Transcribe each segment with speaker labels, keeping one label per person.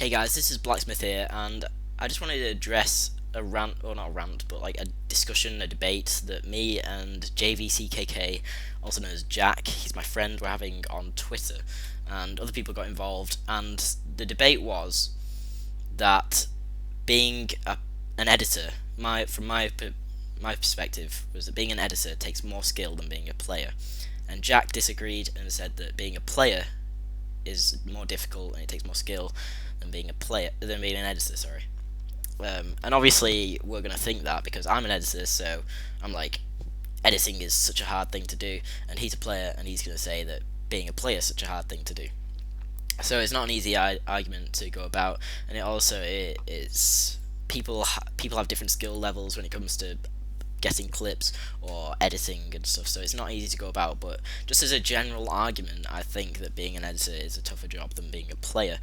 Speaker 1: Hey guys, this is Blacksmith here, and I just wanted to address a rant, or not a rant, but like a discussion, a debate that me and JVCKK, also known as Jack, he's my friend, we're having on Twitter, and other people got involved, and the debate was that being an editor, my perspective was that being an editor takes more skill than being a player, and Jack disagreed and said that being a player is more difficult and it takes more skill than being an editor. Sorry. And obviously we're gonna think that because I'm an editor, so I'm like, editing is such a hard thing to do, and he's a player, and he's gonna say that being a player is such a hard thing to do. So it's not an easy argument to go about, and it's people have different skill levels when it comes to getting clips or editing and stuff, so it's not easy to go about, but just as a general argument, I think that being an editor is a tougher job than being a player.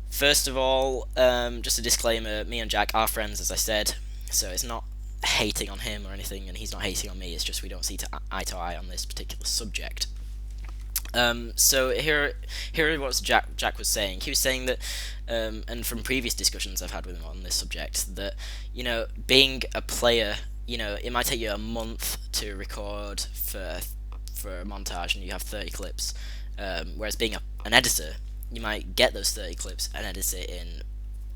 Speaker 1: First of all, just a disclaimer, me and Jack are friends, as I said, so it's not hating on him or anything, and he's not hating on me, it's just we don't see eye to eye on this particular subject. So here what Jack was saying. He was saying that, and from previous discussions I've had with him on this subject, that being a player, it might take you a month to record for a montage, and you have 30 clips. Whereas being an editor, you might get those 30 clips and edit it in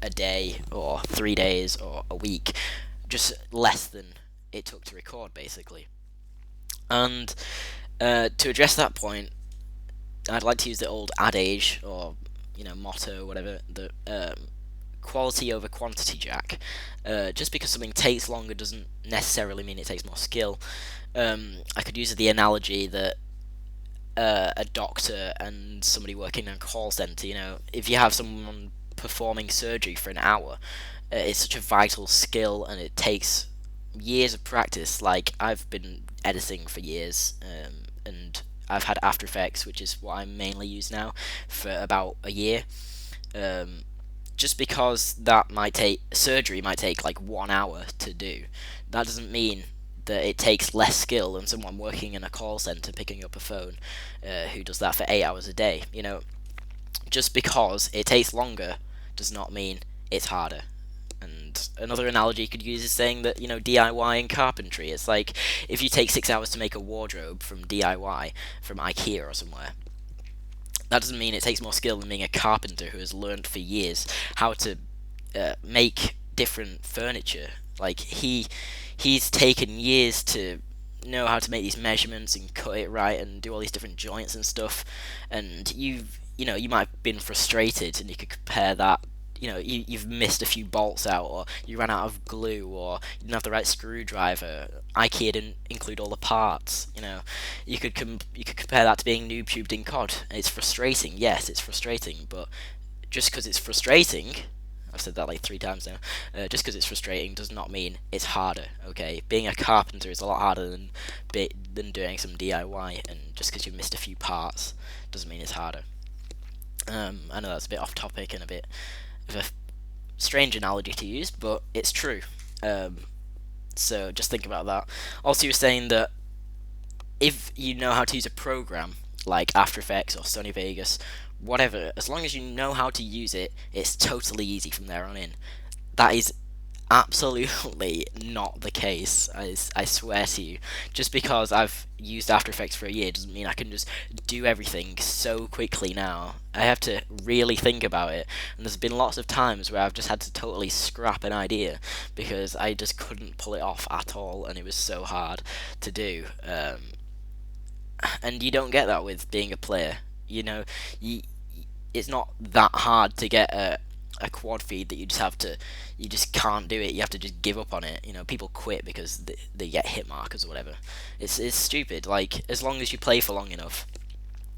Speaker 1: a day or 3 days or a week, just less than it took to record, basically. And to address that point, I'd like to use the old adage or motto, whatever, the quality over quantity, Jack. Just because something takes longer doesn't necessarily mean it takes more skill. I could use the analogy that a doctor and somebody working in a call center. If you have someone performing surgery for an hour, it's such a vital skill, and it takes years of practice. Like, I've been editing for years, and I've had After Effects, which is what I mainly use now, for about a year. Um, just because that surgery might take like 1 hour to do, that doesn't mean that it takes less skill than someone working in a call center picking up a phone, who does that for 8 hours a day. Just because it takes longer does not mean it's harder. And another analogy you could use is saying that, DIY and carpentry. It's like if you take 6 hours to make a wardrobe from DIY, from IKEA or somewhere, that doesn't mean it takes more skill than being a carpenter who has learned for years how to make different furniture. Like, he's taken years to know how to make these measurements and cut it right and do all these different joints and stuff. And you might have been frustrated, and you could compare that. You've missed a few bolts out, or you ran out of glue, or you didn't have the right screwdriver. IKEA didn't include all the parts. You could compare that to being noob tubed in COD. It's frustrating. Yes, it's frustrating, but just because it's frustrating, I've said that like 3 times now. Just because it's frustrating does not mean it's harder. Okay, being a carpenter is a lot harder than doing some DIY, and just because you've missed a few parts doesn't mean it's harder. I know that's a bit off topic and a bit of a strange analogy to use, but it's true. So just think about that. Also, you're saying that if you know how to use a program like After Effects or Sony Vegas, whatever, as long as you know how to use it, it's totally easy from there on in. That is absolutely not the case. I swear to you. Just because I've used After Effects for a year doesn't mean I can just do everything so quickly now. I have to really think about it, and there's been lots of times where I've just had to totally scrap an idea because I just couldn't pull it off at all, and it was so hard to do. And you don't get that with being a player. You, it's not that hard to get a quad feed that you just can't do it. You have to just give up on it. People quit because they get hit markers or whatever. It's stupid. Like, as long as you play for long enough,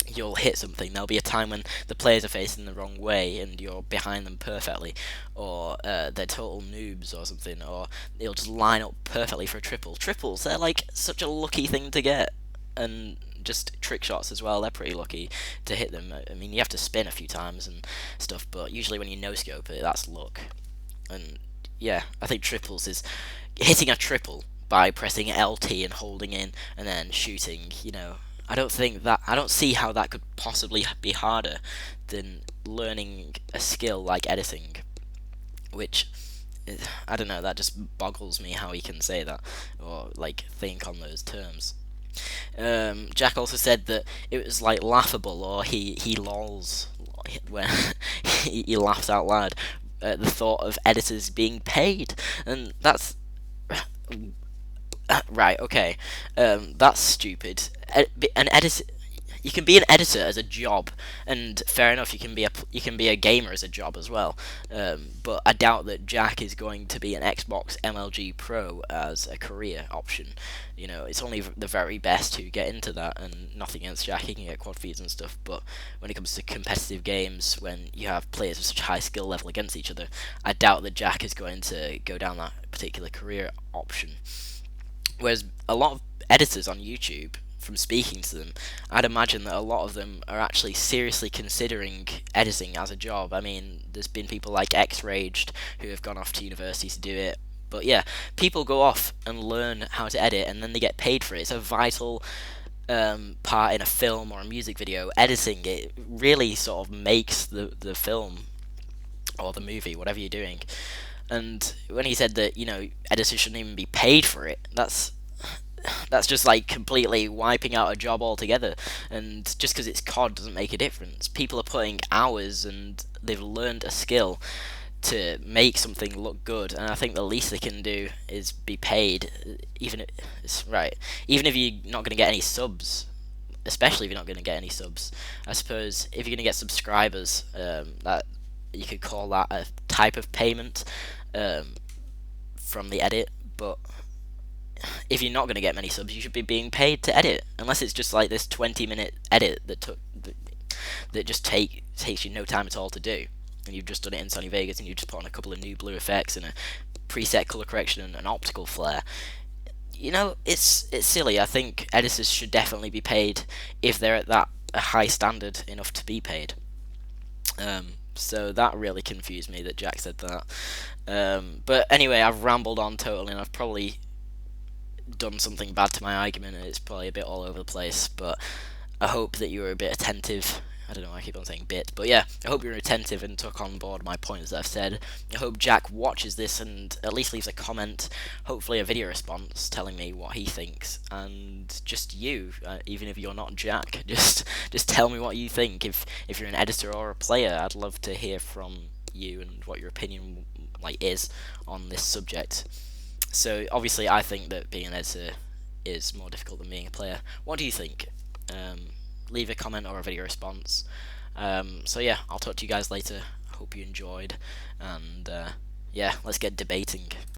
Speaker 1: you'll hit something. There'll be a time when the players are facing the wrong way and you're behind them perfectly, or they're total noobs or something, or they'll just line up perfectly for a triple. Triples, they're like such a lucky thing to get, and just trick shots as well. They're pretty lucky to hit them. I mean, you have to spin a few times and stuff, but usually when you no scope it, that's luck. And yeah, I think triples is hitting a triple by pressing LT and holding in and then shooting. I don't see how that could possibly be harder than learning a skill like editing, which I don't know. That just boggles me how he can say that or like think on those terms. Jack also said that it was like laughable, or he lols when he laughs out loud at the thought of editors being paid, and that's right. Okay, that's stupid. An editor, you can be an editor as a job, and fair enough, you can be a gamer as a job as well. But I doubt that Jack is going to be an Xbox MLG Pro as a career option. You know, it's only the very best who get into that, and nothing against Jack, he can get quad feeds and stuff. But when it comes to competitive games, when you have players with such high skill level against each other, I doubt that Jack is going to go down that particular career option. Whereas a lot of editors on YouTube, from speaking to them, I'd imagine that a lot of them are actually seriously considering editing as a job. I mean, there's been people like X-Raged who have gone off to university to do it. But yeah, people go off and learn how to edit, and then they get paid for it. It's a vital part in a film or a music video. Editing it really sort of makes the film or the movie, whatever you're doing. And when he said that, you know, editors shouldn't even be paid for it, that's just like completely wiping out a job altogether. And just because it's COD doesn't make a difference. People are putting hours and they've learned a skill to make something look good, and I think the least they can do is be paid, even if, right, even if you're not going to get any subs. Especially if you're not going to get any subs, I suppose if you're going to get subscribers, that you could call that a type of payment um, from the edit. But if you're not going to get many subs, you should be being paid to edit, unless it's just like this 20-minute edit that just takes you no time at all to do, and you've just done it in Sony Vegas, and you just put on a couple of new blue effects and a preset color correction and an optical flare. You know, it's silly. I think editors should definitely be paid if they're at that a high standard enough to be paid. So that really confused me that Jack said that. But anyway, I've rambled on totally, and I've probably done something bad to my argument, and it's probably a bit all over the place. But I hope that you were a bit attentive. I don't know why I keep on saying bit, but yeah, I hope you were attentive and took on board my points that I've said. I hope Jack watches this and at least leaves a comment, hopefully a video response, telling me what he thinks. And just you, even if you're not Jack, just tell me what you think. If you're an editor or a player, I'd love to hear from you and what your opinion like is on this subject. So obviously, I think that being an editor is more difficult than being a player. What do you think? Leave a comment or a video response. So yeah, I'll talk to you guys later. Hope you enjoyed, and yeah, let's get debating.